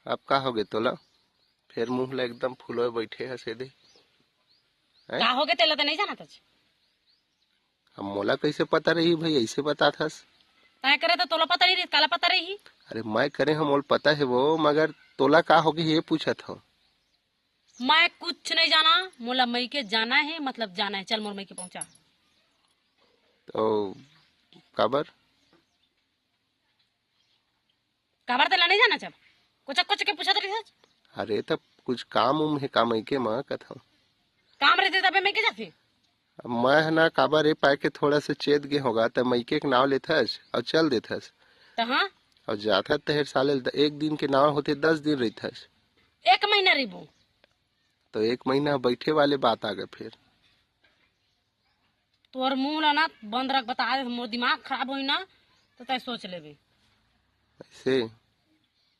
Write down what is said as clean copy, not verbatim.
अब का होगे तोला फिर मुंह ला एकदम फूलो बैठे हसे दे हैं? का हो गए तेला तो नहीं जाना था। अब मोला कैसे पता रही भाई ऐसे बता थस। तय करे तो तोला पता रही काला पता रही। अरे मैं करे हम मोल पता है वो मगर तोला का होगे ये पूछत हो। मैं कुछ नहीं जाना। मोला मई के जाना है मतलब जाना है। चल मोर मई के पहुंचा। तो काबर काबर तेला नहीं जाना जब कुछ कुछ के पूछा रही। अरे तब कुछ काम उम है काम के माँ कथा। काम रहते तबे मई के जाते। अब मैं है ना काबर ये पाए के थोड़ा सा चेत गे होगा तब मैके के नाव लेथस और चल देथस तो हाँ और जाथा तहर साले एक दिन के नाव होते 10 दिन रहथस। 1 महीना रिबू। तो 1 महीना बैठे वाले बात आ गए फिर। तोर मुंह ला ना बंद रख बता दे मोर दिमाग खराब होई ना तो तय सोच लेबे। ऐसे